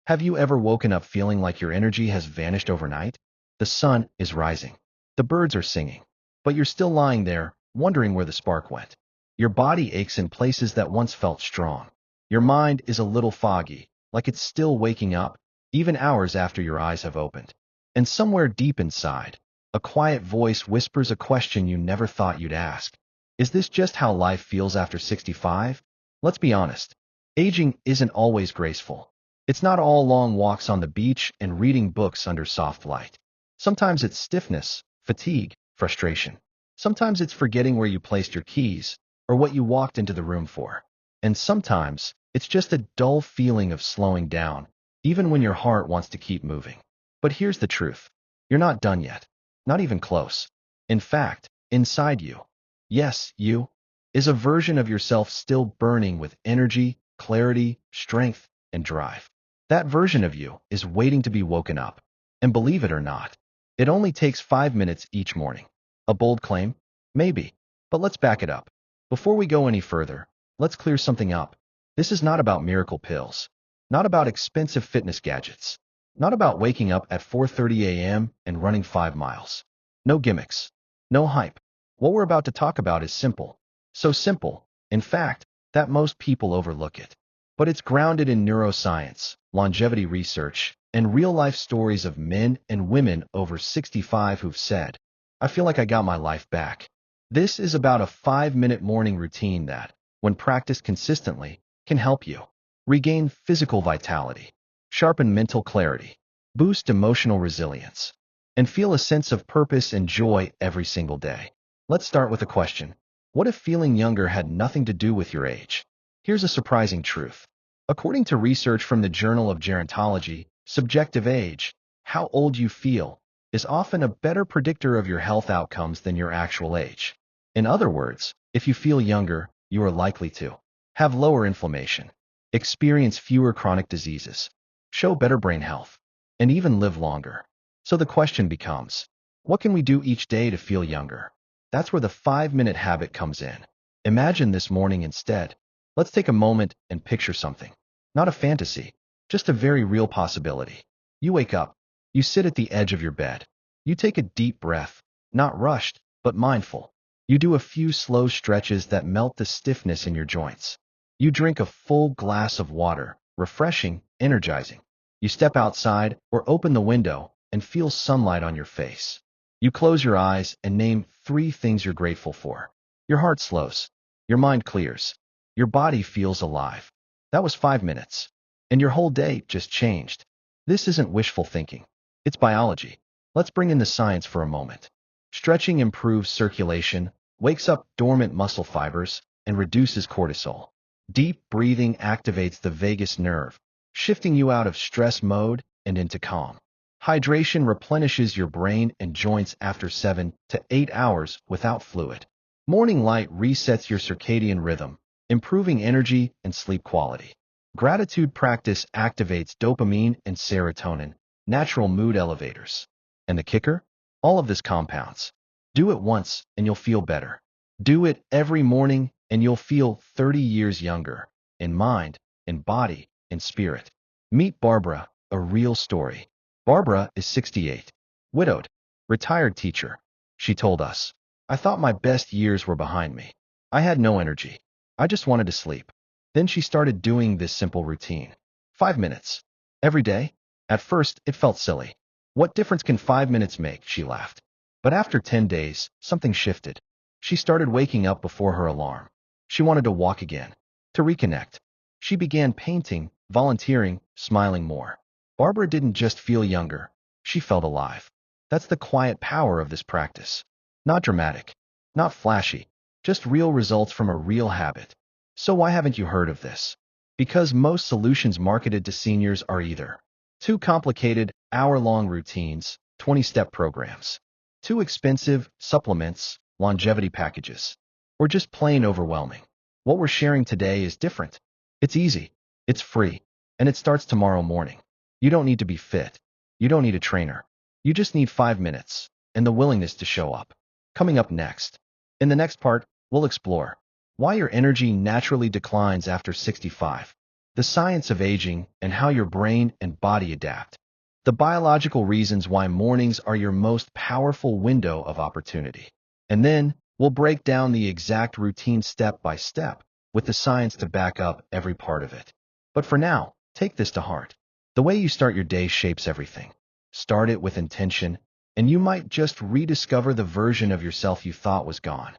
Have you ever woken up feeling like your energy has vanished overnight? The sun is rising. The birds are singing. But you're still lying there, wondering where the spark went. Your body aches in places that once felt strong. Your mind is a little foggy, like it's still waking up, even hours after your eyes have opened. And somewhere deep inside, a quiet voice whispers a question you never thought you'd ask. Is this just how life feels after 65? Let's be honest. Aging isn't always graceful. It's not all long walks on the beach and reading books under soft light. Sometimes it's stiffness, fatigue, frustration. Sometimes it's forgetting where you placed your keys or what you walked into the room for. And sometimes it's just a dull feeling of slowing down, even when your heart wants to keep moving. But here's the truth. You're not done yet. Not even close. In fact, inside you, yes, you, is a version of yourself still burning with energy, clarity, strength, and drive. That version of you is waiting to be woken up. And believe it or not, it only takes 5 minutes each morning. A bold claim? Maybe. But let's back it up. Before we go any further, let's clear something up. This is not about miracle pills. Not about expensive fitness gadgets. Not about waking up at 4:30 a.m. and running 5 miles. No gimmicks. No hype. What we're about to talk about is simple. So simple, in fact, that most people overlook it. But it's grounded in neuroscience, longevity research, and real-life stories of men and women over 65 who've said, I feel like I got my life back. This is about a 5-minute morning routine that, when practiced consistently, can help you regain physical vitality, sharpen mental clarity, boost emotional resilience, and feel a sense of purpose and joy every single day. Let's start with a question. What if feeling younger had nothing to do with your age? Here's a surprising truth. According to research from the Journal of Gerontology, subjective age, how old you feel, is often a better predictor of your health outcomes than your actual age. In other words, if you feel younger, you are likely to have lower inflammation, experience fewer chronic diseases, show better brain health, and even live longer. So the question becomes, what can we do each day to feel younger? That's where the 5-minute habit comes in. Imagine this morning instead. Let's take a moment and picture something. Not a fantasy, just a very real possibility. You wake up. You sit at the edge of your bed. You take a deep breath, not rushed, but mindful. You do a few slow stretches that melt the stiffness in your joints. You drink a full glass of water, refreshing, energizing. You step outside or open the window and feel sunlight on your face. You close your eyes and name 3 things you're grateful for. Your heart slows. Your mind clears. Your body feels alive. That was 5 minutes. And your whole day just changed. This isn't wishful thinking. It's biology. Let's bring in the science for a moment. Stretching improves circulation, wakes up dormant muscle fibers, and reduces cortisol. Deep breathing activates the vagus nerve, shifting you out of stress mode and into calm. Hydration replenishes your brain and joints after 7 to 8 hours without fluid. Morning light resets your circadian rhythm, improving energy and sleep quality. Gratitude practice activates dopamine and serotonin, natural mood elevators. And the kicker? All of this compounds. Do it once and you'll feel better. Do it every morning and you'll feel 30 years younger, in mind, in body, in spirit. Meet Barbara, a real story. Barbara is 68, widowed, retired teacher. She told us, I thought my best years were behind me. I had no energy. I just wanted to sleep. Then she started doing this simple routine. 5 minutes. Every day. At first, it felt silly. What difference can 5 minutes make? She laughed. But after 10 days, something shifted. She started waking up before her alarm. She wanted to walk again, to reconnect. She began painting, volunteering, smiling more. Barbara didn't just feel younger. She felt alive. That's the quiet power of this practice. Not dramatic, not flashy, just real results from a real habit. So why haven't you heard of this? Because most solutions marketed to seniors are either too complicated, hour-long routines, 20-step programs, too expensive, supplements, longevity packages, or just plain overwhelming. What we're sharing today is different. It's easy, it's free, and it starts tomorrow morning. You don't need to be fit. You don't need a trainer. You just need 5 minutes and the willingness to show up. Coming up next. In the next part, we'll explore why your energy naturally declines after 65, the science of aging and how your brain and body adapt, the biological reasons why mornings are your most powerful window of opportunity. And then we'll break down the exact routine step by step with the science to back up every part of it. But for now, take this to heart. The way you start your day shapes everything. Start it with intention, and you might just rediscover the version of yourself you thought was gone.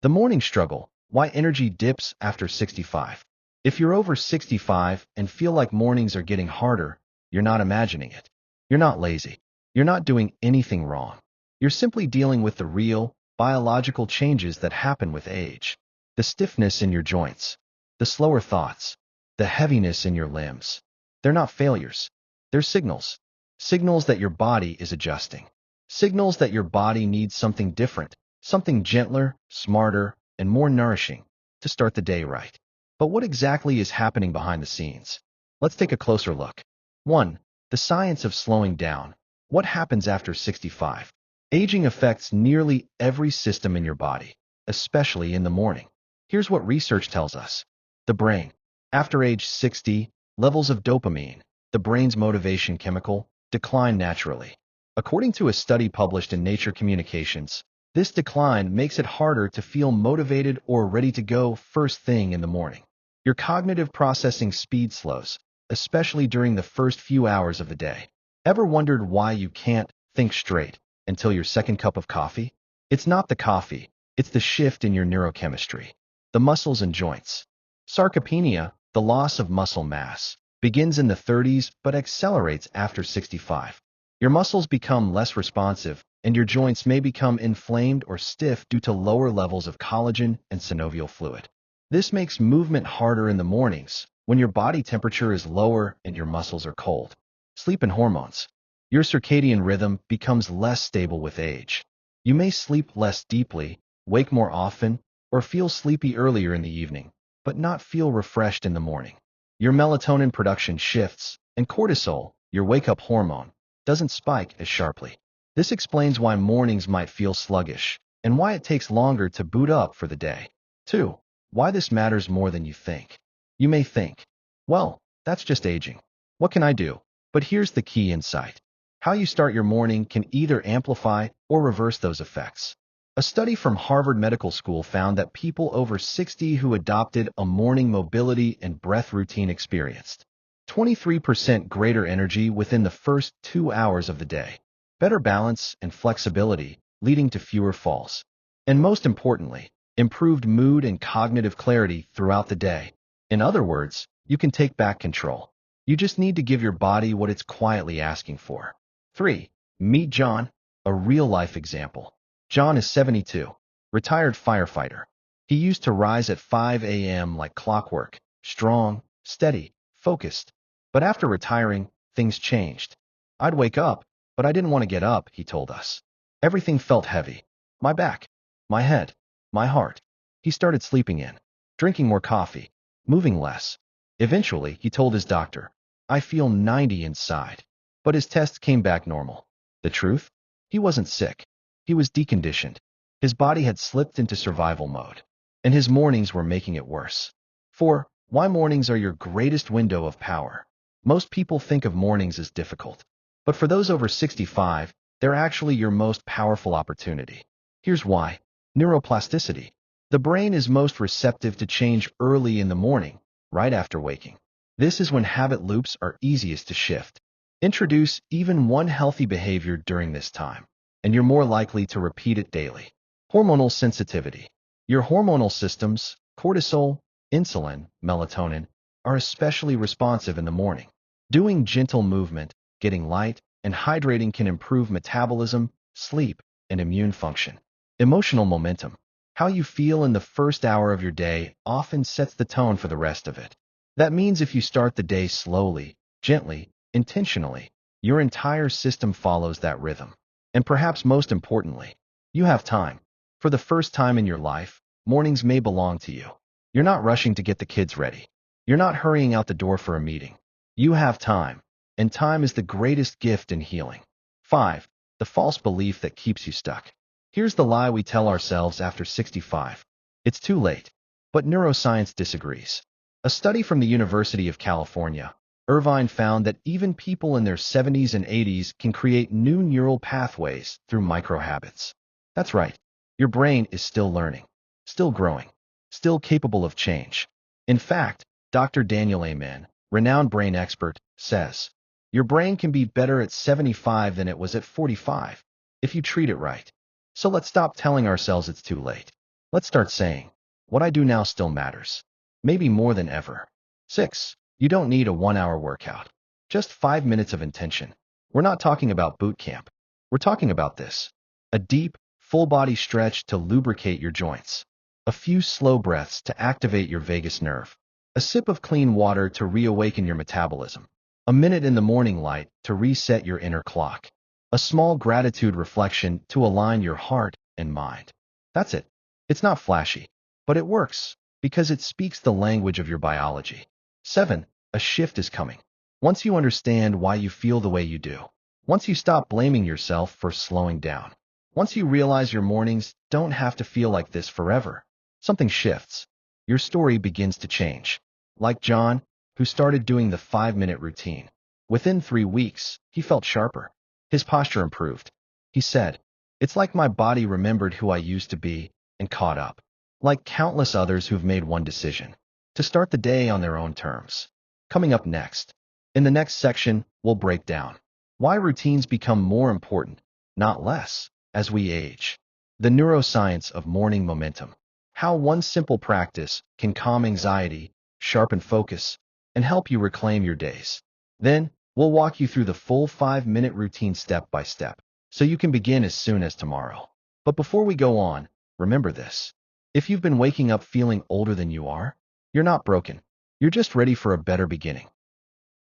The morning struggle, why energy dips after 65. If you're over 65 and feel like mornings are getting harder, you're not imagining it. You're not lazy. You're not doing anything wrong. You're simply dealing with the real, biological changes that happen with age. The stiffness in your joints, the slower thoughts, the heaviness in your limbs. They're not failures. They're signals. Signals that your body is adjusting. Signals that your body needs something different, something gentler, smarter, and more nourishing to start the day right. But what exactly is happening behind the scenes? Let's take a closer look. 1. The science of slowing down. What happens after 65? Aging affects nearly every system in your body, especially in the morning. Here's what research tells us. The brain. After age 60, levels of dopamine, the brain's motivation chemical, decline naturally. According to a study published in Nature Communications, this decline makes it harder to feel motivated or ready to go first thing in the morning. Your cognitive processing speed slows, especially during the first few hours of the day. Ever wondered why you can't think straight until your second cup of coffee? It's not the coffee, it's the shift in your neurochemistry. The muscles and joints. Sarcopenia, the loss of muscle mass, begins in the 30s but accelerates after 65. Your muscles become less responsive, and your joints may become inflamed or stiff due to lower levels of collagen and synovial fluid. This makes movement harder in the mornings, when your body temperature is lower and your muscles are cold. Sleep and hormones. Your circadian rhythm becomes less stable with age. You may sleep less deeply, wake more often, or feel sleepy earlier in the evening, but not feel refreshed in the morning. Your melatonin production shifts, and cortisol, your wake-up hormone, doesn't spike as sharply. This explains why mornings might feel sluggish, and why it takes longer to boot up for the day. 2. Why this matters more than you think. You may think, well, that's just aging. What can I do? But here's the key insight. How you start your morning can either amplify or reverse those effects. A study from Harvard Medical School found that people over 60 who adopted a morning mobility and breath routine experienced 23% greater energy within the first 2 hours of the day, better balance and flexibility, leading to fewer falls, and most importantly, improved mood and cognitive clarity throughout the day. In other words, you can take back control. You just need to give your body what it's quietly asking for. 3. Meet John, a real-life example. John is 72, retired firefighter. He used to rise at 5 a.m. like clockwork, strong, steady, focused. But after retiring, things changed. I'd wake up, but I didn't want to get up, he told us. Everything felt heavy. My back, my head, my heart. He started sleeping in, drinking more coffee, moving less. Eventually, he told his doctor, I feel 90 inside. But his tests came back normal. The truth? He wasn't sick. He was deconditioned. His body had slipped into survival mode, and his mornings were making it worse. 4. Why mornings are your greatest window of power. Most people think of mornings as difficult, but for those over 65, they're actually your most powerful opportunity. Here's why. Neuroplasticity. The brain is most receptive to change early in the morning, right after waking. This is when habit loops are easiest to shift. Introduce even one healthy behavior during this time, and you're more likely to repeat it daily. Hormonal sensitivity. Your hormonal systems, cortisol, insulin, melatonin, are especially responsive in the morning. Doing gentle movement, getting light, and hydrating can improve metabolism, sleep, and immune function. Emotional momentum. How you feel in the first hour of your day often sets the tone for the rest of it. That means if you start the day slowly, gently, intentionally, your entire system follows that rhythm. And perhaps most importantly, you have time. For the first time in your life, mornings may belong to you. You're not rushing to get the kids ready. You're not hurrying out the door for a meeting. You have time, and time is the greatest gift in healing. 5. The false belief that keeps you stuck. Here's the lie we tell ourselves after 65. It's too late. But neuroscience disagrees. A A study from the University of California, Irvine found that even people in their 70s and 80s can create new neural pathways through microhabits. That's right. Your brain is still learning, still growing, still capable of change. In fact, Dr. Daniel Amen, renowned brain expert, says, your brain can be better at 75 than it was at 45 if you treat it right. So let's stop telling ourselves it's too late. Let's start saying, what I do now still matters. Maybe more than ever. 6. You don't need a 1-hour workout. Just 5 minutes of intention. We're not talking about boot camp. We're talking about this. A deep, full-body stretch to lubricate your joints. A few slow breaths to activate your vagus nerve. A sip of clean water to reawaken your metabolism. A minute in the morning light to reset your inner clock. A small gratitude reflection to align your heart and mind. That's it. It's not flashy, but it works because it speaks the language of your biology. 7. A shift is coming. Once you understand why you feel the way you do, once you stop blaming yourself for slowing down, once you realize your mornings don't have to feel like this forever, something shifts. Your story begins to change. Like John, who started doing the 5-minute routine. Within 3 weeks, he felt sharper. His posture improved. He said, it's like my body remembered who I used to be and caught up. Like countless others who've made one decision, to start the day on their own terms. Coming up next. In the next section, we'll break down why routines become more important, not less, as we age. The neuroscience of morning momentum. How one simple practice can calm anxiety, sharpen focus, and help you reclaim your days. Then, we'll walk you through the full 5-minute routine step by step, so you can begin as soon as tomorrow. But before we go on, remember this. If you've been waking up feeling older than you are, you're not broken. You're just ready for a better beginning.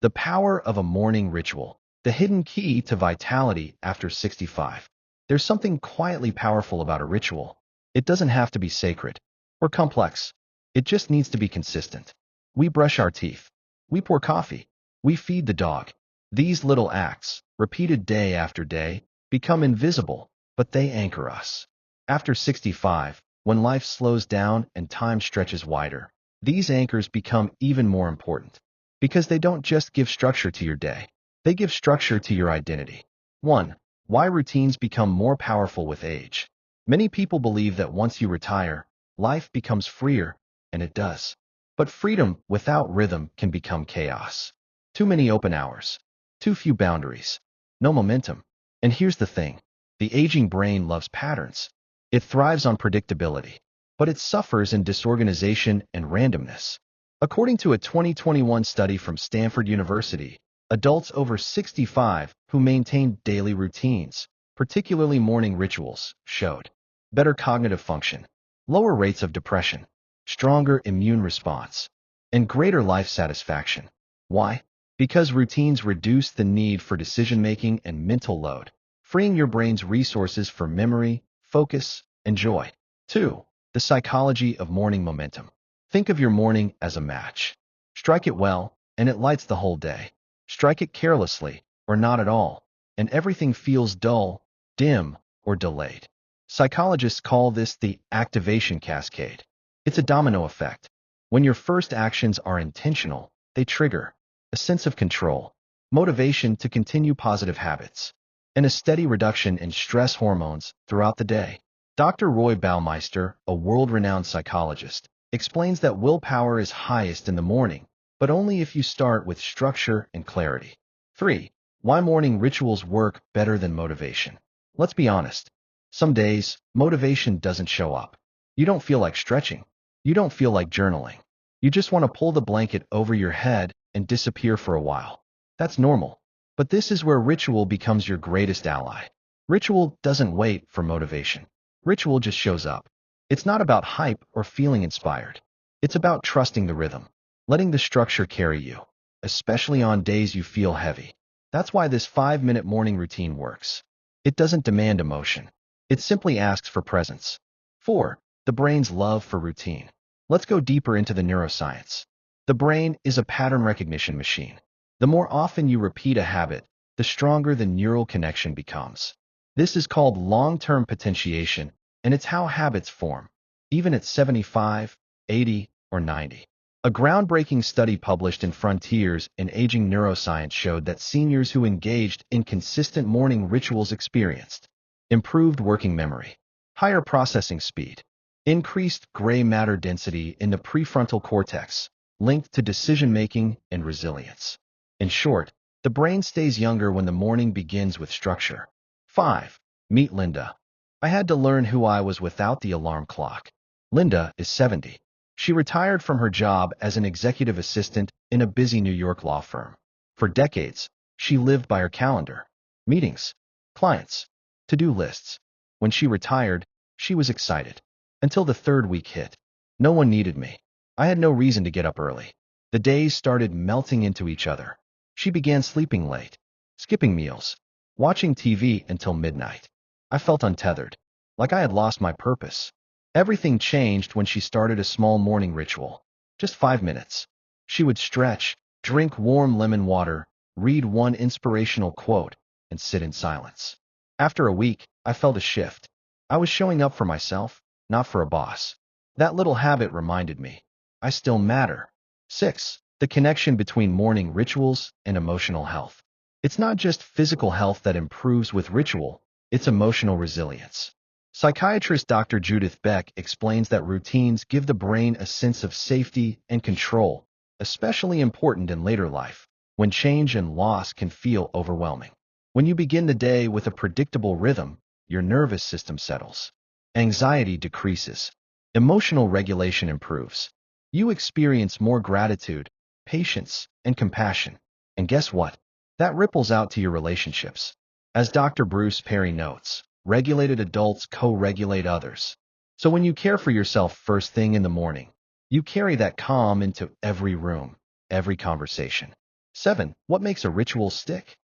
The power of a morning ritual. The hidden key to vitality after 65. There's something quietly powerful about a ritual. It doesn't have to be sacred or complex. It just needs to be consistent. We brush our teeth. We pour coffee. We feed the dog. These little acts, repeated day after day, become invisible, but they anchor us. After 65, when life slows down and time stretches wider, these anchors become even more important. Because they don't just give structure to your day. They give structure to your identity. 1. Why routines become more powerful with age. Many people believe that once you retire, life becomes freer, and it does. But freedom without rhythm can become chaos. Too many open hours. Too few boundaries. No momentum. And here's the thing. The aging brain loves patterns. It thrives on predictability. But it suffers in disorganization and randomness. According to a 2021 study from Stanford University, adults over 65 who maintained daily routines, particularly morning rituals, showed better cognitive function, lower rates of depression, stronger immune response, and greater life satisfaction. Why? Because routines reduce the need for decision-making and mental load, freeing your brain's resources for memory, focus, and joy. 2. The psychology of morning momentum. Think of your morning as a match. Strike it well, and it lights the whole day. Strike it carelessly, or not at all, and everything feels dull, dim, or delayed. Psychologists call this the activation cascade. It's a domino effect. When your first actions are intentional, they trigger a sense of control, motivation to continue positive habits, and a steady reduction in stress hormones throughout the day. Dr. Roy Baumeister, a world-renowned psychologist, explains that willpower is highest in the morning, but only if you start with structure and clarity. 3. Why morning rituals work better than motivation. Let's be honest. Some days, motivation doesn't show up. You don't feel like stretching. You don't feel like journaling. You just want to pull the blanket over your head and disappear for a while. That's normal. But this is where ritual becomes your greatest ally. Ritual doesn't wait for motivation. Ritual just shows up. It's not about hype or feeling inspired. It's about trusting the rhythm, letting the structure carry you, especially on days you feel heavy. That's why this 5-minute morning routine works. It doesn't demand emotion. It simply asks for presence. 4. The brain's love for routine. Let's go deeper into the neuroscience. The brain is a pattern recognition machine. The more often you repeat a habit, the stronger the neural connection becomes. This is called long-term potentiation, and it's how habits form, even at 75, 80, or 90. A groundbreaking study published in Frontiers in Aging Neuroscience showed that seniors who engaged in consistent morning rituals experienced improved working memory, higher processing speed, increased gray matter density in the prefrontal cortex, linked to decision-making and resilience. In short, the brain stays younger when the morning begins with structure. 5. Meet Linda. I had to learn who I was without the alarm clock. Linda is 70. She retired from her job as an executive assistant in a busy New York law firm. For decades, she lived by her calendar, meetings, clients, to-do lists. When she retired, she was excited. Until the third week hit. No one needed me. I had no reason to get up early. The days started melting into each other. She began sleeping late, skipping meals, watching TV until midnight. I felt untethered, like I had lost my purpose. Everything changed when she started a small morning ritual. Just 5 minutes. She would stretch, drink warm lemon water, read one inspirational quote, and sit in silence. After a week, I felt a shift. I was showing up for myself, not for a boss. That little habit reminded me, I still matter. 6. The connection between morning rituals and emotional health. It's not just physical health that improves with ritual, it's emotional resilience. Psychiatrist Dr. Judith Beck explains that routines give the brain a sense of safety and control, especially important in later life, when change and loss can feel overwhelming. When you begin the day with a predictable rhythm, your nervous system settles. Anxiety decreases. Emotional regulation improves. You experience more gratitude, patience, and compassion. And guess what? That ripples out to your relationships. As Dr. Bruce Perry notes, regulated adults co-regulate others. So when you care for yourself first thing in the morning, you carry that calm into every room, every conversation. 7. What makes a ritual stick?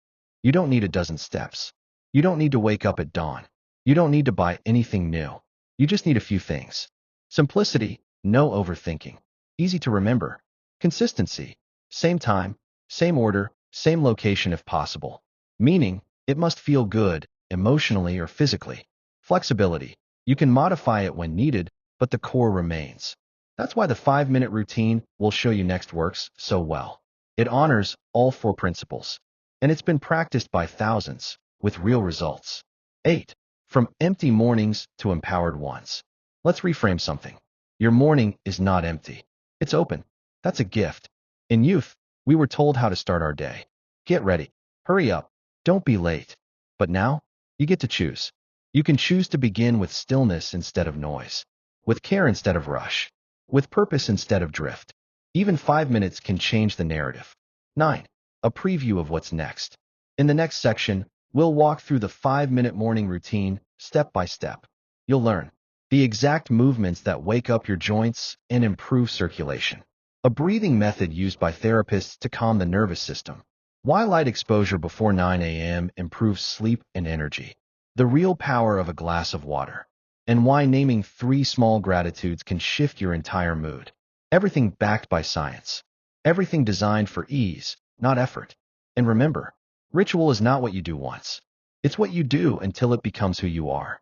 You don't need a dozen steps. You don't need to wake up at dawn. You don't need to buy anything new. You just need a few things. Simplicity, no overthinking. Easy to remember. Consistency, same time, same order, same location if possible. Meaning, it must feel good, emotionally or physically. Flexibility. You can modify it when needed, but the core remains. That's why the 5-minute routine we'll show you next works so well. It honors all 4 principles. And it's been practiced by thousands, with real results. 8. From empty mornings to empowered ones. Let's reframe something. Your morning is not empty. It's open. That's a gift. In youth, we were told how to start our day. Get ready. Hurry up. Don't be late. But now, you get to choose. You can choose to begin with stillness instead of noise, with care instead of rush, with purpose instead of drift. Even 5 minutes can change the narrative. 9. A preview of what's next. In the next section, we'll walk through the 5-minute morning routine, step by step. You'll learn the exact movements that wake up your joints and improve circulation. A breathing method used by therapists to calm the nervous system. Why light exposure before 9 a.m. improves sleep and energy. The real power of a glass of water. And why naming 3 small gratitudes can shift your entire mood. Everything backed by science. Everything designed for ease, not effort. And remember, ritual is not what you do once. It's what you do until it becomes who you are.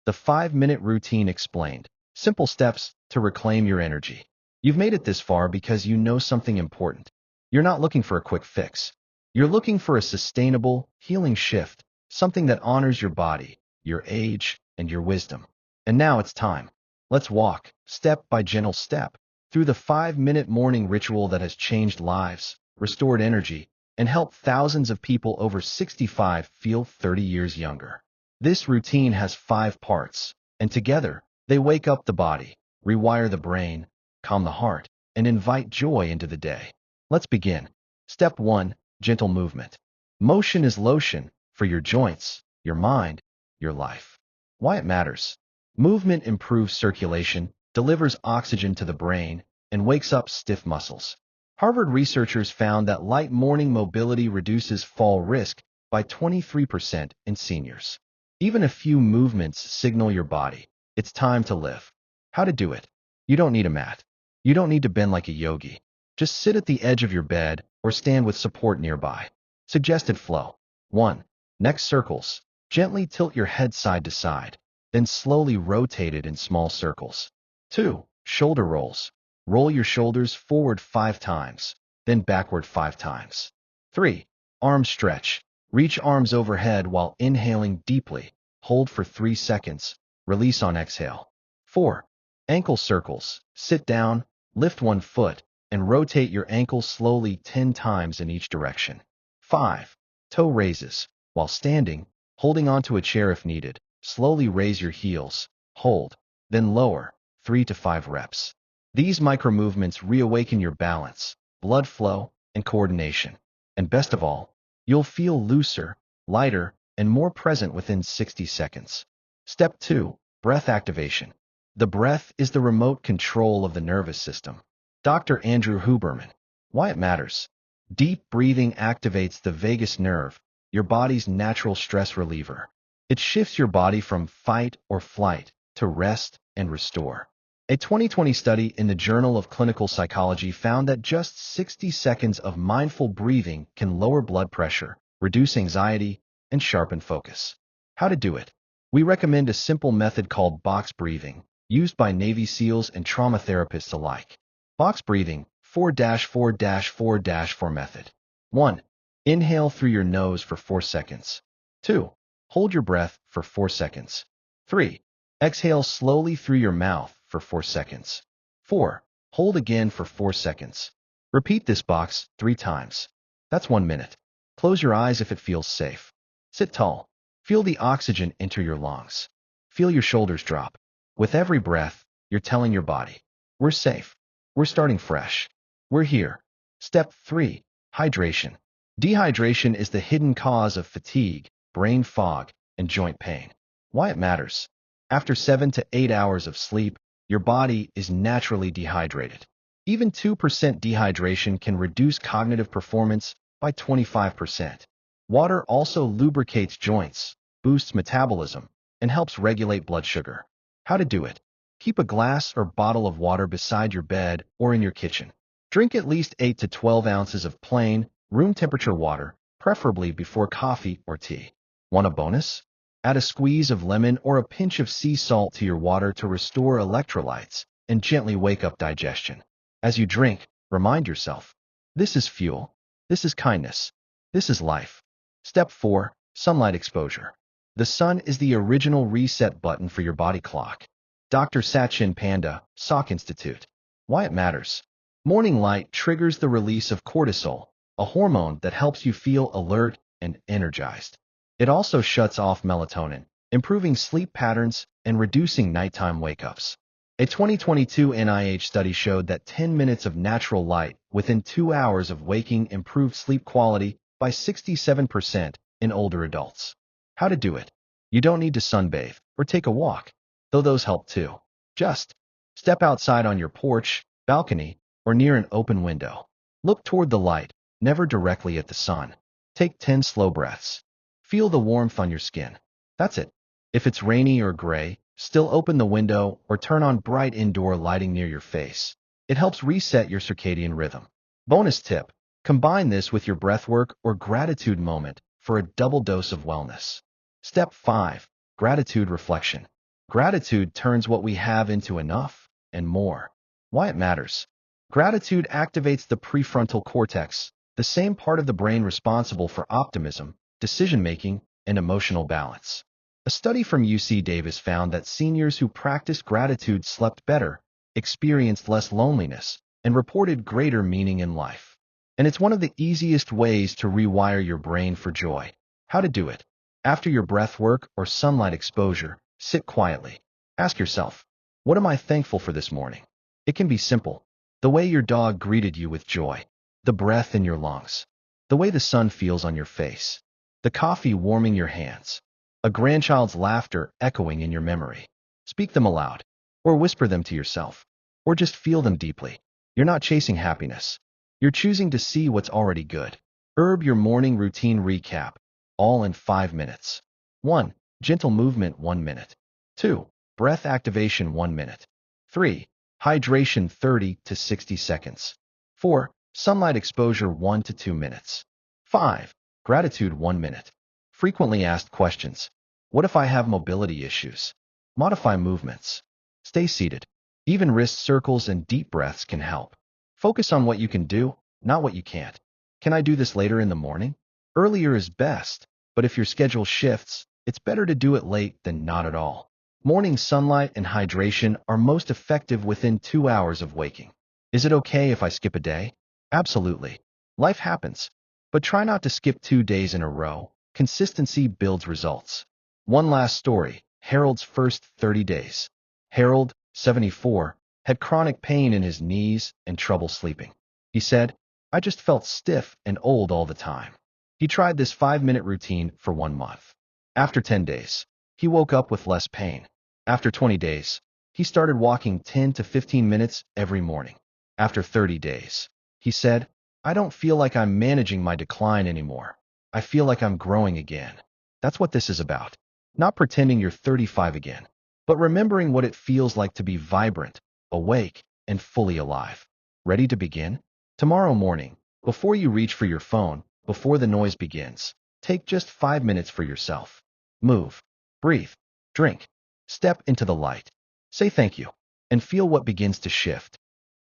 The 5-minute routine explained. Simple steps to reclaim your energy. You've made it this far because you know something important. You're not looking for a quick fix. You're looking for a sustainable, healing shift, something that honors your body, your age, and your wisdom. And now it's time. Let's walk, step by gentle step, through the 5-minute morning ritual that has changed lives, restored energy, and helped thousands of people over 65 feel 30 years younger. This routine has 5 parts, and together, they wake up the body, rewire the brain, calm the heart, and invite joy into the day. Let's begin. Step 1. Gentle movement. Motion is lotion for your joints, your mind, your life. Why it matters. Movement improves circulation, delivers oxygen to the brain, and wakes up stiff muscles. Harvard researchers found that light morning mobility reduces fall risk by 23% in seniors. Even a few movements signal your body, it's time to live. How to do it? You don't need a mat. You don't need to bend like a yogi. Just sit at the edge of your bed or stand with support nearby. Suggested flow. 1. Neck circles. Gently tilt your head side to side, then slowly rotate it in small circles. 2. Shoulder rolls. Roll your shoulders forward 5 times, then backward 5 times. 3. Arm stretch. Reach arms overhead while inhaling deeply. Hold for 3 seconds. Release on exhale. 4. Ankle circles. Sit down, lift one foot, and rotate your ankle slowly 10 times in each direction. 5. Toe raises. While standing, holding onto a chair if needed, slowly raise your heels. Hold, then lower, 3 to 5 reps. These micro-movements reawaken your balance, blood flow, and coordination. And best of all, you'll feel looser, lighter, and more present within 60 seconds. Step 2. Breath activation. The breath is the remote control of the nervous system. Dr. Andrew Huberman. Why it matters. Deep breathing activates the vagus nerve, your body's natural stress reliever. It shifts your body from fight or flight to rest and restore. A 2020 study in the Journal of Clinical Psychology found that just 60 seconds of mindful breathing can lower blood pressure, reduce anxiety, and sharpen focus. How to do it? We recommend a simple method called box breathing, used by Navy SEALs and trauma therapists alike. Box breathing, 4-4-4-4 method. 1. Inhale through your nose for 4 seconds. 2. Hold your breath for 4 seconds. 3. Exhale slowly through your mouth for 4 seconds. 4. Hold again for 4 seconds. Repeat this box 3 times. That's 1 minute. Close your eyes if it feels safe. Sit tall. Feel the oxygen enter your lungs. Feel your shoulders drop. With every breath, you're telling your body, we're safe. We're starting fresh. We're here. Step 3. Hydration. Dehydration is the hidden cause of fatigue, brain fog, and joint pain. Why it matters. After 7 to 8 hours of sleep, your body is naturally dehydrated. Even 2% dehydration can reduce cognitive performance by 25%. Water also lubricates joints, boosts metabolism, and helps regulate blood sugar. How to do it? Keep a glass or bottle of water beside your bed or in your kitchen. Drink at least 8 to 12 ounces of plain, room temperature water, preferably before coffee or tea. Want a bonus? Add a squeeze of lemon or a pinch of sea salt to your water to restore electrolytes and gently wake up digestion. As you drink, remind yourself, this is fuel, this is kindness, this is life. Step 4. Sunlight exposure. The sun is the original reset button for your body clock. Dr. Sachin Panda, Salk Institute. Why it matters. Morning light triggers the release of cortisol, a hormone that helps you feel alert and energized. It also shuts off melatonin, improving sleep patterns and reducing nighttime wake-ups. A 2022 NIH study showed that 10 minutes of natural light within 2 hours of waking improved sleep quality by 67% in older adults. How to do it? You don't need to sunbathe or take a walk, though those help too. Just step outside on your porch, balcony, or near an open window. Look toward the light, never directly at the sun. Take 10 slow breaths. Feel the warmth on your skin. That's it. If it's rainy or gray, still open the window or turn on bright indoor lighting near your face. It helps reset your circadian rhythm. Bonus tip. Combine this with your breathwork or gratitude moment for a double dose of wellness. Step 5. Gratitude reflection. Gratitude turns what we have into enough and more. Why it matters. Gratitude activates the prefrontal cortex, the same part of the brain responsible for optimism, decision-making, and emotional balance. A study from UC Davis found that seniors who practiced gratitude slept better, experienced less loneliness, and reported greater meaning in life. And it's one of the easiest ways to rewire your brain for joy. How to do it? After your breath work or sunlight exposure, sit quietly. Ask yourself, what am I thankful for this morning? It can be simple. The way your dog greeted you with joy, the breath in your lungs, the way the sun feels on your face, the coffee warming your hands, a grandchild's laughter echoing in your memory. Speak them aloud, or whisper them to yourself, or just feel them deeply. You're not chasing happiness. You're choosing to see what's already good. Your morning routine recap, all in 5 minutes. 1. Gentle movement 1 minute. 2. Breath activation 1 minute. 3. Hydration 30 to 60 seconds. 4. Sunlight exposure 1 to 2 minutes. 5. Gratitude 1 minute. Frequently asked questions. What if I have mobility issues? Modify movements. Stay seated. Even wrist circles and deep breaths can help. Focus on what you can do, not what you can't. Can I do this later in the morning? Earlier is best, but if your schedule shifts, it's better to do it late than not at all. Morning sunlight and hydration are most effective within 2 hours of waking. Is it okay if I skip a day? Absolutely. Life happens, but try not to skip 2 days in a row. Consistency builds results. One last story, Harold's first 30 days. Harold, 74, had chronic pain in his knees and trouble sleeping. He said, I just felt stiff and old all the time. He tried this 5-minute routine for 1 month. After 10 days, he woke up with less pain. After 20 days, he started walking 10 to 15 minutes every morning. After 30 days, he said, I don't feel like I'm managing my decline anymore. I feel like I'm growing again. That's what this is about. Not pretending you're 35 again, but remembering what it feels like to be vibrant, awake, and fully alive. Ready to begin? Tomorrow morning, before you reach for your phone, before the noise begins, take just 5 minutes for yourself. Move, breathe, drink, step into the light. Say thank you, and feel what begins to shift.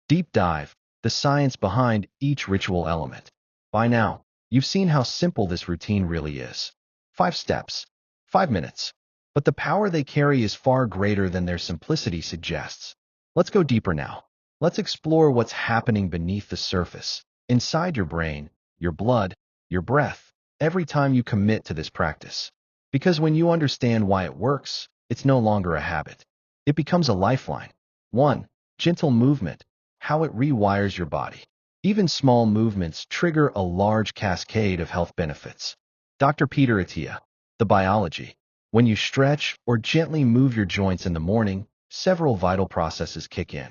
Deep dive, the science behind each ritual element. By now, you've seen how simple this routine really is. 5 steps, 5 minutes. But the power they carry is far greater than their simplicity suggests. Let's go deeper now. Let's explore what's happening beneath the surface, inside your brain, your blood, your breath, every time you commit to this practice. Because when you understand why it works, it's no longer a habit. It becomes a lifeline. 1. Gentle movement, how it rewires your body. Even small movements trigger a large cascade of health benefits. Dr. Peter Attia, The Biology. When you stretch or gently move your joints in the morning, several vital processes kick in.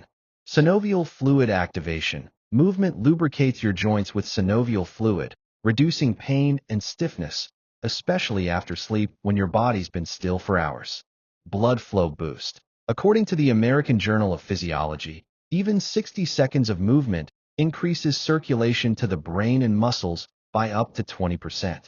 Synovial fluid activation. Movement lubricates your joints with synovial fluid, reducing pain and stiffness, especially after sleep when your body's been still for hours. Blood flow boost. According to the American Journal of Physiology, even 60 seconds of movement increases circulation to the brain and muscles by up to 20%.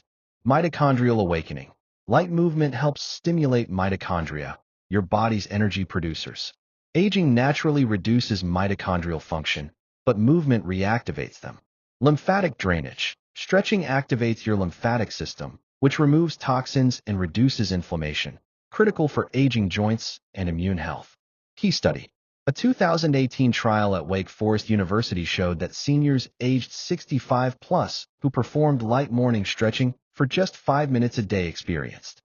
Mitochondrial awakening. Light movement helps stimulate mitochondria, your body's energy producers. Aging naturally reduces mitochondrial function, but movement reactivates them. Lymphatic drainage. Stretching activates your lymphatic system, which removes toxins and reduces inflammation, critical for aging joints and immune health. Key study. A 2018 trial at Wake Forest University showed that seniors aged 65 plus who performed light morning stretching for just 5 minutes a day experienced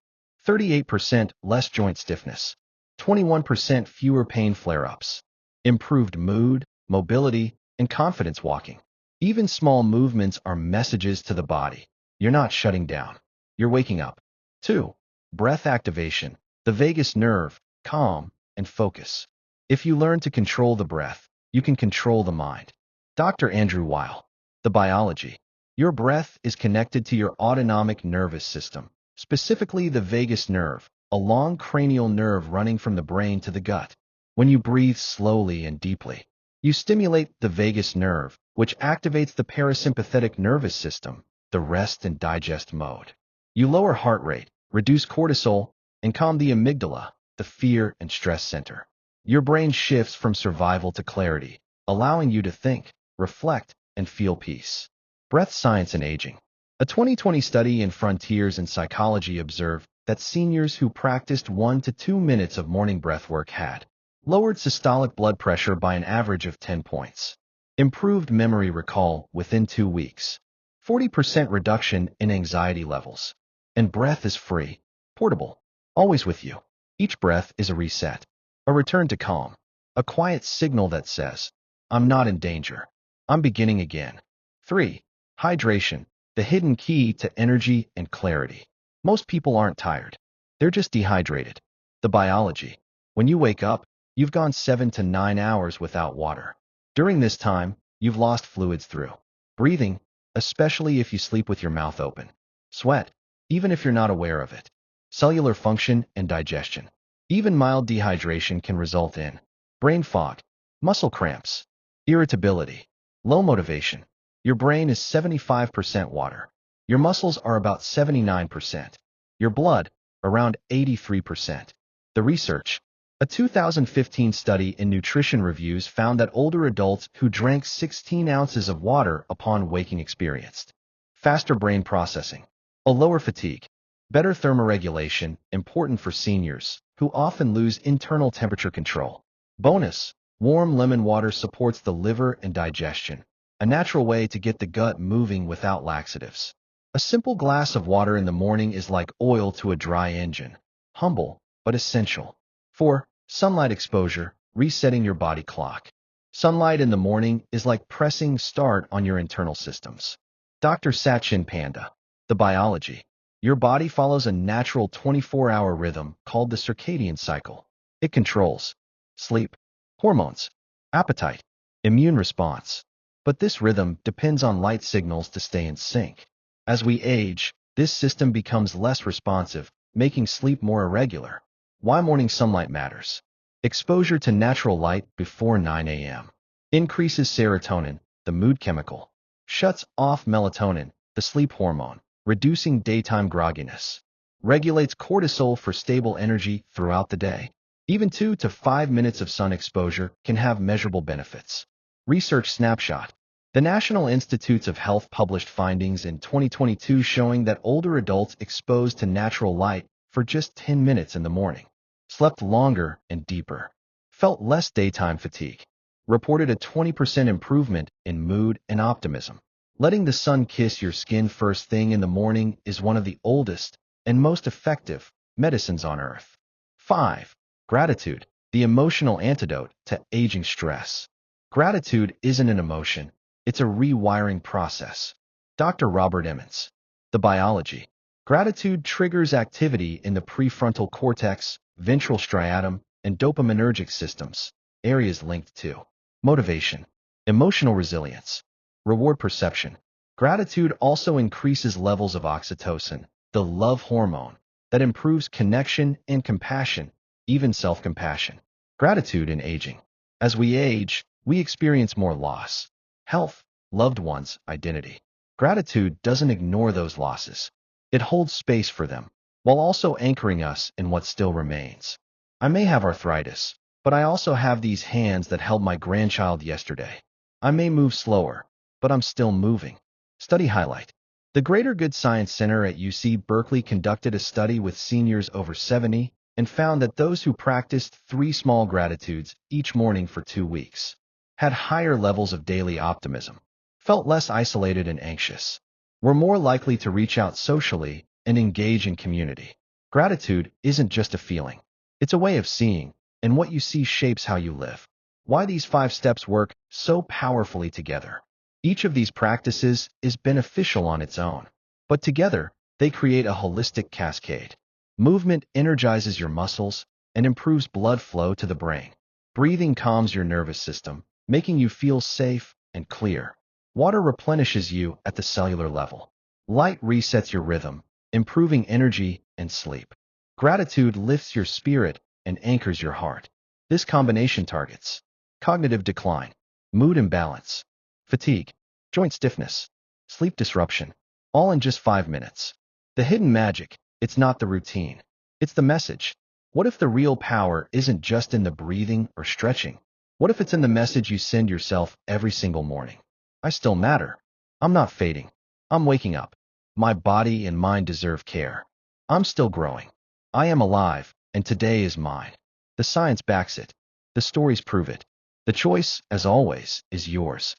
38% less joint stiffness, 21% fewer pain flare-ups, improved mood, mobility, and confidence walking. Even small movements are messages to the body. You're not shutting down. You're waking up. 2. Breath activation. The vagus nerve, calm, and focus. If you learn to control the breath, you can control the mind. Dr. Andrew Weil. The Biology. Your breath is connected to your autonomic nervous system, specifically the vagus nerve, a long cranial nerve running from the brain to the gut. When you breathe slowly and deeply, you stimulate the vagus nerve, which activates the parasympathetic nervous system, the rest and digest mode. You lower heart rate, reduce cortisol, and calm the amygdala, the fear and stress center. Your brain shifts from survival to clarity, allowing you to think, reflect, and feel peace. Breath science and aging. A 2020 study in Frontiers in Psychology observed that seniors who practiced 1 to 2 minutes of morning breathwork had lowered systolic blood pressure by an average of 10 points, improved memory recall within 2 weeks, 40% reduction in anxiety levels, and breath is free, portable, always with you. Each breath is a reset, a return to calm, a quiet signal that says, I'm not in danger. I'm beginning again. 3. Hydration, the hidden key to energy and clarity. Most people aren't tired. They're just dehydrated. The Biology. When you wake up, you've gone 7 to 9 hours without water. During this time, you've lost fluids through breathing, especially if you sleep with your mouth open. Sweat, even if you're not aware of it. Cellular function and digestion. Even mild dehydration can result in brain fog, muscle cramps, irritability, low motivation. Your brain is 75% water. Your muscles are about 79%. Your blood, around 83%. The research. A 2015 study in Nutrition Reviews found that older adults who drank 16 ounces of water upon waking experienced faster brain processing, a lower fatigue, better thermoregulation, important for seniors who often lose internal temperature control. Bonus: warm lemon water supports the liver and digestion, a natural way to get the gut moving without laxatives. A simple glass of water in the morning is like oil to a dry engine. Humble, but essential. 4. Sunlight exposure, resetting your body clock. Sunlight in the morning is like pressing start on your internal systems. Dr. Sachin Panda. The biology. Your body follows a natural 24-hour rhythm called the circadian cycle. It controls sleep, hormones, appetite, immune response. But this rhythm depends on light signals to stay in sync. As we age, this system becomes less responsive, making sleep more irregular. Why morning sunlight matters. Exposure to natural light before 9 a.m. increases serotonin, the mood chemical. Shuts off melatonin, the sleep hormone, reducing daytime grogginess. Regulates cortisol for stable energy throughout the day. Even 2 to 5 minutes of sun exposure can have measurable benefits. Research snapshot. The National Institutes of Health published findings in 2022 showing that older adults exposed to natural light for just 10 minutes in the morning slept longer and deeper, felt less daytime fatigue, reported a 20% improvement in mood and optimism. Letting the sun kiss your skin first thing in the morning is one of the oldest and most effective medicines on earth. 5. Gratitude, the emotional antidote to aging stress. Gratitude isn't an emotion, it's a rewiring process. Dr. Robert Emmons. The biology. Gratitude triggers activity in the prefrontal cortex, ventral striatum, and dopaminergic systems, areas linked to motivation, emotional resilience, reward perception. Gratitude also increases levels of oxytocin, the love hormone, that improves connection and compassion, even self-compassion. Gratitude in aging. As we age, we experience more loss, health, loved ones, identity. Gratitude doesn't ignore those losses. It holds space for them, while also anchoring us in what still remains. I may have arthritis, but I also have these hands that held my grandchild yesterday. I may move slower, but I'm still moving. Study highlight. The Greater Good Science Center at UC Berkeley conducted a study with seniors over 70 and found that those who practiced 3 small gratitudes each morning for 2 weeks had higher levels of daily optimism, felt less isolated and anxious, were more likely to reach out socially and engage in community. Gratitude isn't just a feeling. It's a way of seeing, and what you see shapes how you live. Why these 5 steps work so powerfully together. Each of these practices is beneficial on its own, but together they create a holistic cascade. Movement energizes your muscles and improves blood flow to the brain. Breathing calms your nervous system, making you feel safe and clear. Water replenishes you at the cellular level. Light resets your rhythm, improving energy and sleep. Gratitude lifts your spirit and anchors your heart. This combination targets cognitive decline, mood imbalance, fatigue, joint stiffness, sleep disruption, all in just 5 minutes. The hidden magic, it's not the routine. It's the message. What if the real power isn't just in the breathing or stretching? What if it's in the message you send yourself every single morning? I still matter. I'm not fading. I'm waking up. My body and mind deserve care. I'm still growing. I am alive, and today is mine. The science backs it. The stories prove it. The choice, as always, is yours.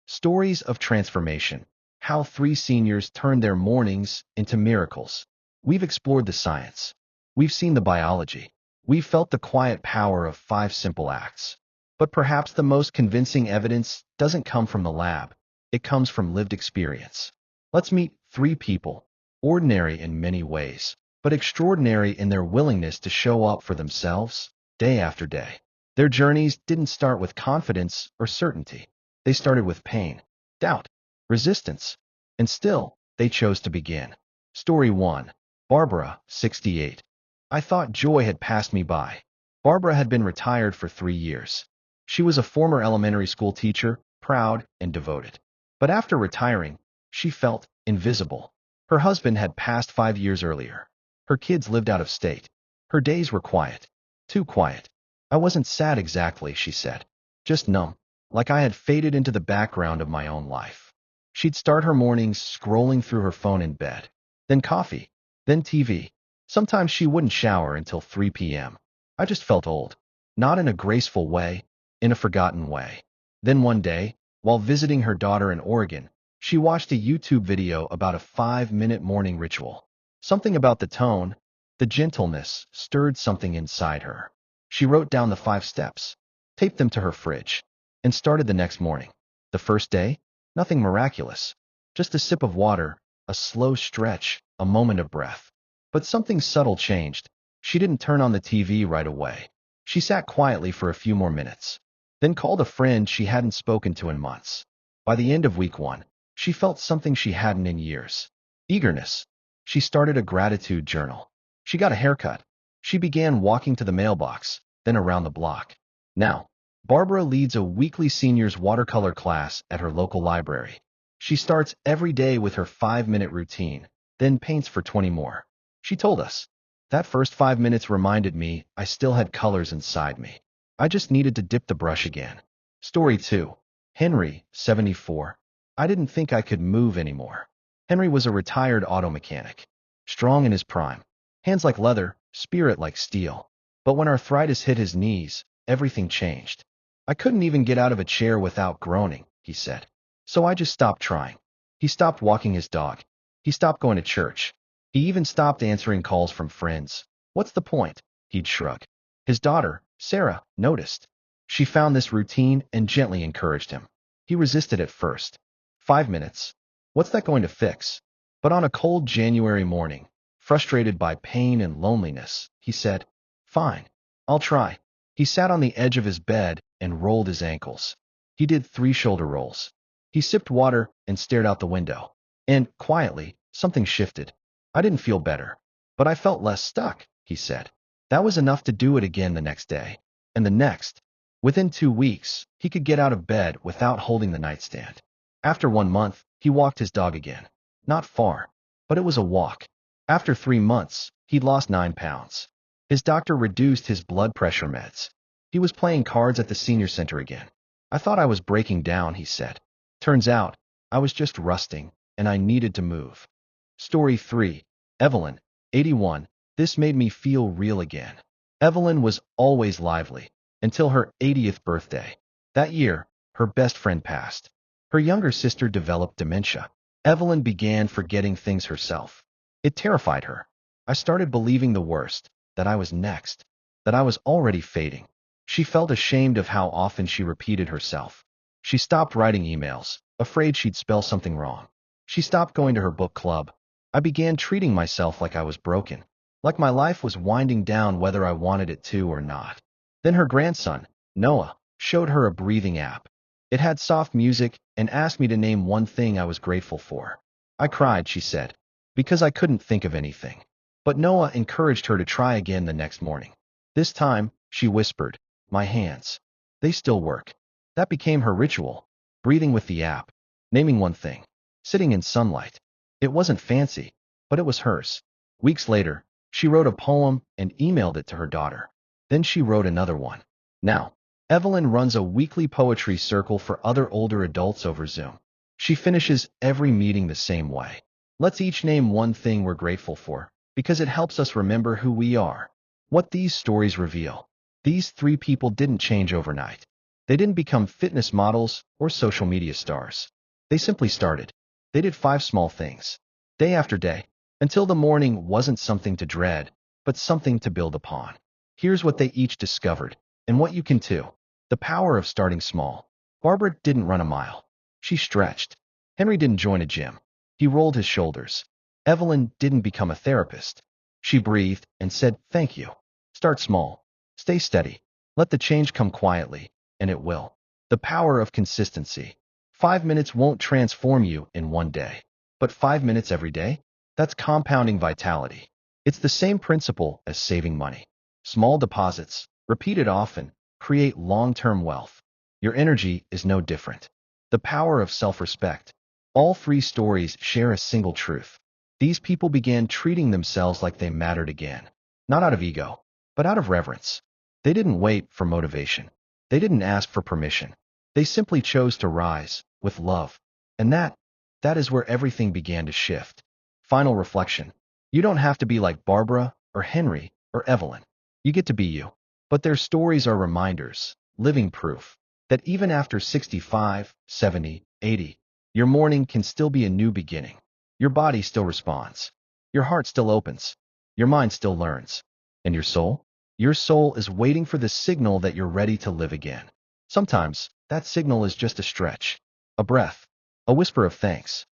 Stories of transformation. How 3 seniors turned their mornings into miracles. We've explored the science. We've seen the biology. We've felt the quiet power of 5 simple acts. But perhaps the most convincing evidence doesn't come from the lab. It comes from lived experience. Let's meet 3 people, ordinary in many ways, but extraordinary in their willingness to show up for themselves day after day. Their journeys didn't start with confidence or certainty. They started with pain, doubt, resistance, and still, they chose to begin. Story 1. Barbara, 68. I thought joy had passed me by. Barbara had been retired for 3 years. She was a former elementary school teacher, proud and devoted. But after retiring, she felt invisible. Her husband had passed 5 years earlier. Her kids lived out of state. Her days were quiet, too quiet. I wasn't sad exactly, she said. Just numb, like I had faded into the background of my own life. She'd start her mornings scrolling through her phone in bed. Then coffee. Then TV. Sometimes she wouldn't shower until 3 p.m. I just felt old. Not in a graceful way, in a forgotten way. Then one day, while visiting her daughter in Oregon, she watched a YouTube video about a 5-minute morning ritual. Something about the tone, the gentleness, stirred something inside her. She wrote down the 5 steps, taped them to her fridge, and started the next morning. The first day, nothing miraculous, just a sip of water, a slow stretch, a moment of breath. But something subtle changed. She didn't turn on the TV right away. She sat quietly for a few more minutes, then called a friend she hadn't spoken to in months. By the end of week 1, she felt something she hadn't in years. Eagerness. She started a gratitude journal. She got a haircut. She began walking to the mailbox, then around the block. Now, Barbara leads a weekly seniors watercolor class at her local library. She starts every day with her 5-minute routine, then paints for 20 more. She told us, that first 5 minutes reminded me I still had colors inside me. I just needed to dip the brush again. Story 2. Henry, 74. I didn't think I could move anymore. Henry was a retired auto mechanic. Strong in his prime. Hands like leather, spirit like steel. But when arthritis hit his knees, everything changed. I couldn't even get out of a chair without groaning, he said. So I just stopped trying. He stopped walking his dog. He stopped going to church. He even stopped answering calls from friends. What's the point? He'd shrug. His daughter, Sarah, noticed. She found this routine and gently encouraged him. He resisted at first. 5 minutes. What's that going to fix? But on a cold January morning, frustrated by pain and loneliness, he said, Fine, I'll try. He sat on the edge of his bed and rolled his ankles. He did 3 shoulder rolls. He sipped water and stared out the window. And, quietly, something shifted. I didn't feel better, but I felt less stuck, he said. That was enough to do it again the next day. And the next. Within 2 weeks, he could get out of bed without holding the nightstand. After 1 month, he walked his dog again. Not far, but it was a walk. After 3 months, he'd lost 9 pounds. His doctor reduced his blood pressure meds. He was playing cards at the senior center again. I thought I was breaking down, he said. Turns out, I was just rusting, and I needed to move. Story 3. Evelyn, 81. This made me feel real again. Evelyn was always lively, until her 80th birthday. That year, her best friend passed. Her younger sister developed dementia. Evelyn began forgetting things herself. It terrified her. I started believing the worst, that I was next, that I was already fading. She felt ashamed of how often she repeated herself. She stopped writing emails, afraid she'd spell something wrong. She stopped going to her book club. I began treating myself like I was broken, like my life was winding down whether I wanted it to or not. Then her grandson, Noah, showed her a breathing app. It had soft music and asked me to name one thing I was grateful for. I cried, she said, because I couldn't think of anything. But Noah encouraged her to try again the next morning. This time, she whispered, my hands. They still work. That became her ritual, breathing with the app, naming one thing, sitting in sunlight. It wasn't fancy, but it was hers. Weeks later, she wrote a poem and emailed it to her daughter. Then she wrote another one. Now, Evelyn runs a weekly poetry circle for other older adults over Zoom. She finishes every meeting the same way. Let's each name one thing we're grateful for, because it helps us remember who we are. What these stories reveal. These 3 people didn't change overnight. They didn't become fitness models or social media stars. They simply started. They did 5 small things, day after day, until the morning wasn't something to dread, but something to build upon. Here's what they each discovered, and what you can too. The power of starting small. Barbara didn't run a mile. She stretched. Henry didn't join a gym. He rolled his shoulders. Evelyn didn't become a therapist. She breathed and said, thank you. Start small. Stay steady. Let the change come quietly, and it will. The power of consistency. 5 minutes won't transform you in one day. But 5 minutes every day? That's compounding vitality. It's the same principle as saving money. Small deposits, repeated often, create long-term wealth. Your energy is no different. The power of self-respect. All 3 stories share a single truth. These people began treating themselves like they mattered again. Not out of ego, but out of reverence. They didn't wait for motivation. They didn't ask for permission. They simply chose to rise with love. And that is where everything began to shift. Final reflection. You don't have to be like Barbara or Henry or Evelyn. You get to be you. But their stories are reminders, living proof, that even after 65, 70, 80, your morning can still be a new beginning. Your body still responds. Your heart still opens. Your mind still learns. And your soul? Your soul is waiting for the signal that you're ready to live again. Sometimes, that signal is just a stretch, a breath, a whisper of thanks.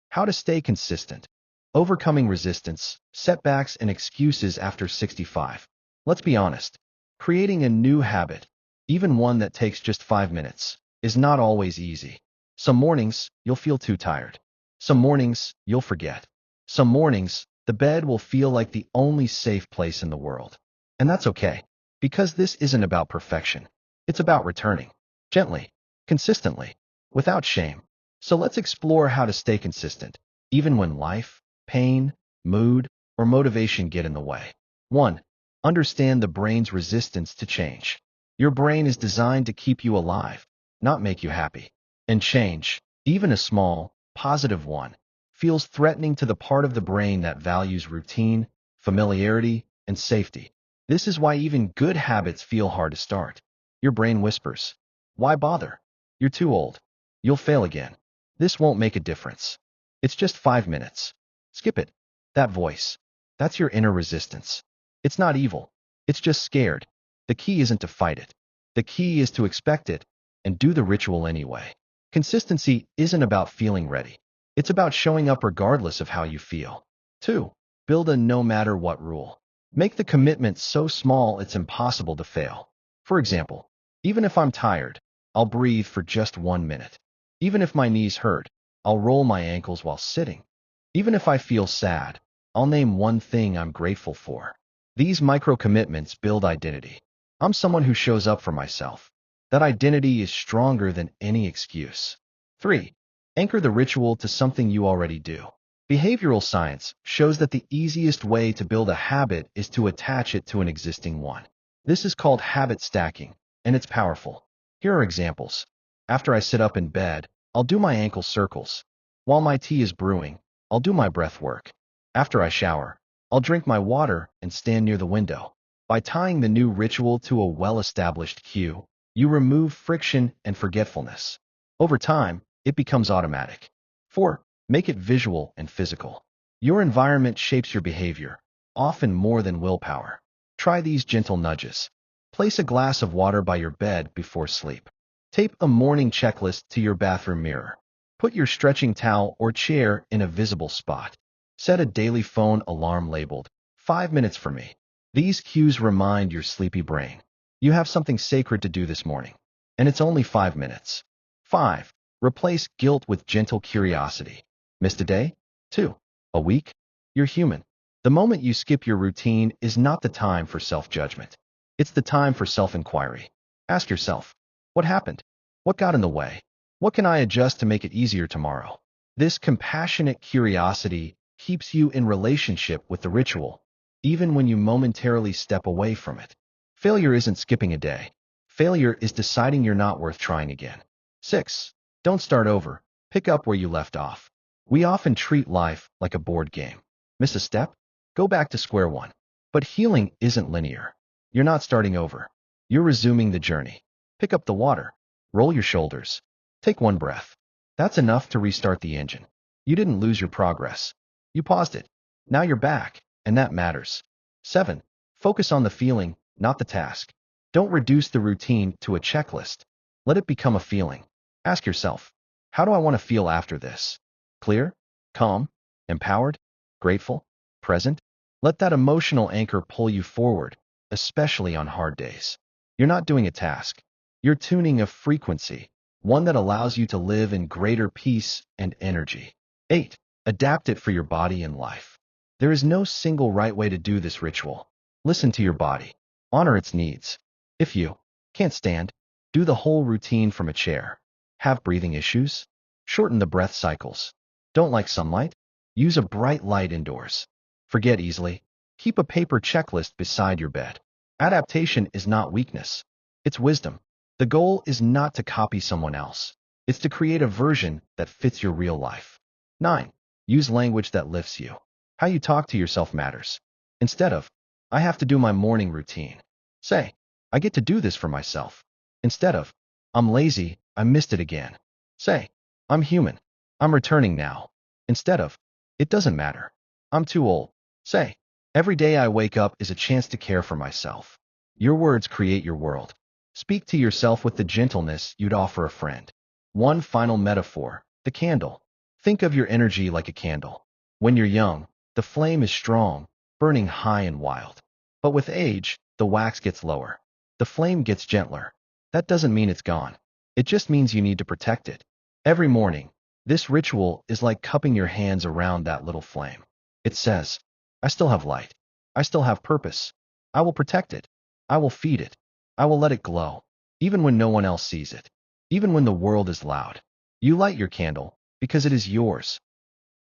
How to stay consistent. Overcoming resistance, setbacks, and excuses after 65. Let's be honest. Creating a new habit, even one that takes just 5 minutes, is not always easy. Some mornings, you'll feel too tired. Some mornings, you'll forget. Some mornings, the bed will feel like the only safe place in the world. And that's okay, because this isn't about perfection. It's about returning. Gently, consistently, without shame. So let's explore how to stay consistent, even when life, pain, mood, or motivation get in the way. 1. Understand the brain's resistance to change. Your brain is designed to keep you alive, not make you happy. And change, even a small, positive one, feels threatening to the part of the brain that values routine, familiarity, and safety. This is why even good habits feel hard to start. Your brain whispers, "Why bother? You're too old. You'll fail again. This won't make a difference. It's just 5 minutes. Skip it." That voice, that's your inner resistance. It's not evil. It's just scared. The key isn't to fight it. The key is to expect it and do the ritual anyway. Consistency isn't about feeling ready. It's about showing up regardless of how you feel. 2. Build a no matter what rule. Make the commitment so small it's impossible to fail. For example, even if I'm tired, I'll breathe for just 1 minute. Even if my knees hurt, I'll roll my ankles while sitting. Even if I feel sad, I'll name one thing I'm grateful for. These micro commitments build identity. I'm someone who shows up for myself. That identity is stronger than any excuse. 3. Anchor the ritual to something you already do. Behavioral science shows that the easiest way to build a habit is to attach it to an existing one. This is called habit stacking, and it's powerful. Here are examples. After I sit up in bed, I'll do my ankle circles. While my tea is brewing, I'll do my breath work. After I shower, I'll drink my water and stand near the window. By tying the new ritual to a well-established cue, you remove friction and forgetfulness. Over time, it becomes automatic. 4. Make it visual and physical. Your environment shapes your behavior, often more than willpower. Try these gentle nudges. Place a glass of water by your bed before sleep. Tape a morning checklist to your bathroom mirror. Put your stretching towel or chair in a visible spot. Set a daily phone alarm labeled 5 minutes for me. These cues remind your sleepy brain. You have something sacred to do this morning, and it's only 5 minutes. 5. Replace guilt with gentle curiosity. Missed a day? 2. A week? You're human. The moment you skip your routine is not the time for self-judgment. It's the time for self-inquiry. Ask yourself, what happened? What got in the way? What can I adjust to make it easier tomorrow? This compassionate curiosity keeps you in relationship with the ritual, even when you momentarily step away from it. Failure isn't skipping a day. Failure is deciding you're not worth trying again. 6. Don't start over. Pick up where you left off. We often treat life like a board game. Miss a step? Go back to square one. But healing isn't linear. You're not starting over. You're resuming the journey. Pick up the water. Roll your shoulders. Take one breath. That's enough to restart the engine. You didn't lose your progress. You paused it. Now you're back, and that matters. 7. Focus on the feeling, not the task. Don't reduce the routine to a checklist. Let it become a feeling. Ask yourself, how do I want to feel after this? Clear? Calm? Empowered? Grateful? Present? Let that emotional anchor pull you forward, especially on hard days. You're not doing a task. You're tuning a frequency, one that allows you to live in greater peace and energy. 8. Adapt it for your body and life. There is no single right way to do this ritual. Listen to your body. Honor its needs. If you can't stand, do the whole routine from a chair. Have breathing issues? Shorten the breath cycles. Don't like sunlight? Use a bright light indoors. Forget easily? Keep a paper checklist beside your bed. Adaptation is not weakness. It's wisdom. The goal is not to copy someone else. It's to create a version that fits your real life. 9. Use language that lifts you. How you talk to yourself matters. Instead of, I have to do my morning routine, say, I get to do this for myself. Instead of, I'm lazy, I missed it again, say, I'm human, I'm returning now. Instead of, it doesn't matter, I'm too old, say, every day I wake up is a chance to care for myself. Your words create your world. Speak to yourself with the gentleness you'd offer a friend. One final metaphor, the candle. Think of your energy like a candle. When you're young, the flame is strong, burning high and wild. But with age, the wax gets lower. The flame gets gentler. That doesn't mean it's gone. It just means you need to protect it. Every morning, this ritual is like cupping your hands around that little flame. It says, I still have light. I still have purpose. I will protect it. I will feed it. I will let it glow, even when no one else sees it, even when the world is loud. You light your candle because it is yours.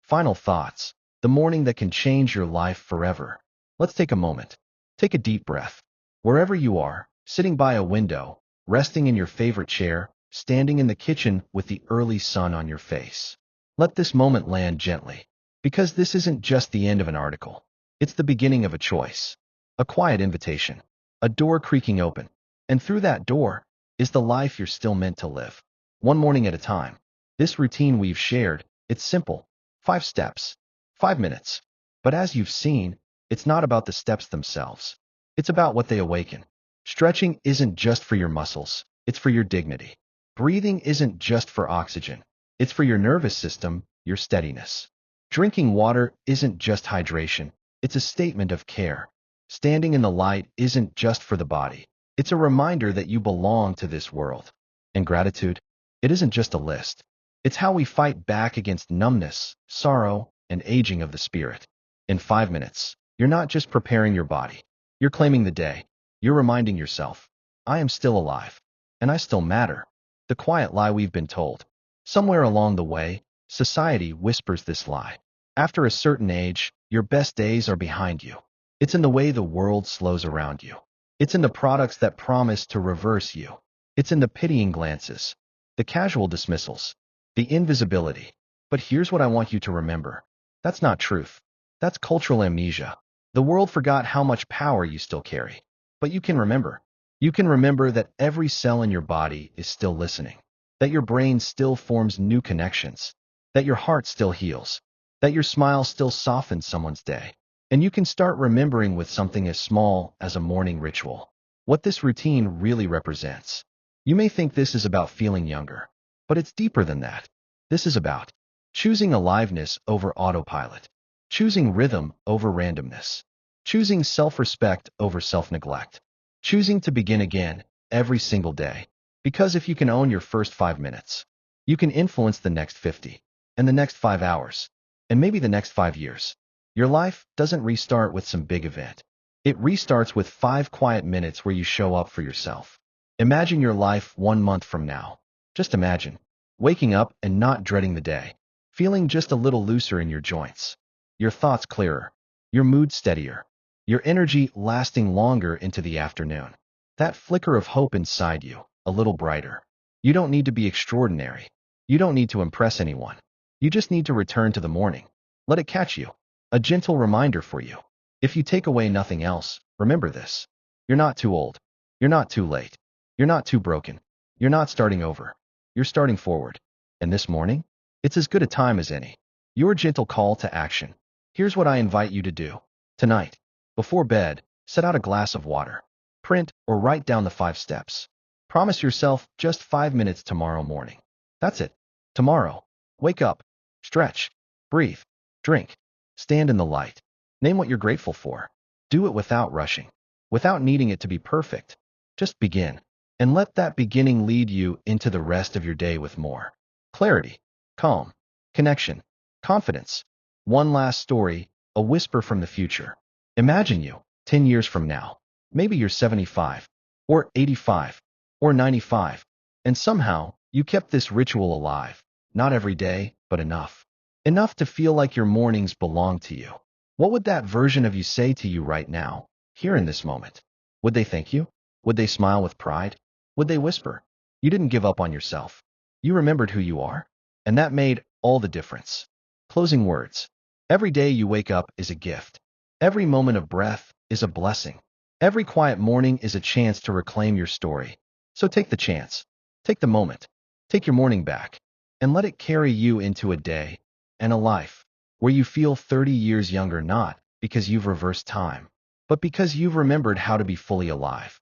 Final thoughts. The morning that can change your life forever. Let's take a moment. Take a deep breath. Wherever you are, sitting by a window, resting in your favorite chair, standing in the kitchen with the early sun on your face. Let this moment land gently, because this isn't just the end of an article. It's the beginning of a choice, a quiet invitation, a door creaking open. And through that door is the life you're still meant to live. One morning at a time. This routine we've shared, it's simple. 5 steps, 5 minutes. But as you've seen, it's not about the steps themselves. It's about what they awaken. Stretching isn't just for your muscles, it's for your dignity. Breathing isn't just for oxygen, it's for your nervous system, your steadiness. Drinking water isn't just hydration, it's a statement of care. Standing in the light isn't just for the body. It's a reminder that you belong to this world. And gratitude, it isn't just a list. It's how we fight back against numbness, sorrow, and aging of the spirit. In 5 minutes, you're not just preparing your body. You're claiming the day. You're reminding yourself, I am still alive, and I still matter. The quiet lie we've been told. Somewhere along the way, society whispers this lie. After a certain age, your best days are behind you. It's in the way the world slows around you. It's in the products that promise to reverse you. It's in the pitying glances, the casual dismissals, the invisibility. But here's what I want you to remember. That's not truth. That's cultural amnesia. The world forgot how much power you still carry. But you can remember. You can remember that every cell in your body is still listening, that your brain still forms new connections, that your heart still heals, that your smile still softens someone's day. And you can start remembering with something as small as a morning ritual. What this routine really represents. You may think this is about feeling younger, but it's deeper than that. This is about choosing aliveness over autopilot, choosing rhythm over randomness, choosing self-respect over self-neglect, choosing to begin again every single day. Because if you can own your first 5 minutes, you can influence the next 50, and the next 5 hours, and maybe the next 5 years. Your life doesn't restart with some big event. It restarts with 5 quiet minutes where you show up for yourself. Imagine your life 1 month from now. Just imagine. Waking up and not dreading the day. Feeling just a little looser in your joints. Your thoughts clearer. Your mood steadier. Your energy lasting longer into the afternoon. That flicker of hope inside you, a little brighter. You don't need to be extraordinary. You don't need to impress anyone. You just need to return to the morning. Let it catch you. A gentle reminder for you. If you take away nothing else, remember this. You're not too old. You're not too late. You're not too broken. You're not starting over. You're starting forward. And this morning, it's as good a time as any. Your gentle call to action. Here's what I invite you to do. Tonight, before bed, set out a glass of water. Print or write down the 5 steps. Promise yourself just 5 minutes tomorrow morning. That's it. Tomorrow. Wake up. Stretch. Breathe. Drink. Stand in the light. Name what you're grateful for. Do it without rushing, without needing it to be perfect. Just begin, and let that beginning lead you into the rest of your day with more clarity, calm, connection, confidence. One last story, a whisper from the future. Imagine you, 10 years from now. Maybe you're 75, or 85, or 95, and somehow you kept this ritual alive. Not every day, but enough. Enough to feel like your mornings belong to you. What would that version of you say to you right now, here in this moment? Would they thank you? Would they smile with pride? Would they whisper, "You didn't give up on yourself. You remembered who you are"? And that made all the difference. Closing words. Every day you wake up is a gift. Every moment of breath is a blessing. Every quiet morning is a chance to reclaim your story. So take the chance. Take the moment. Take your morning back. And let it carry you into a day and a life where you feel 30 years younger, not because you've reversed time, but because you've remembered how to be fully alive.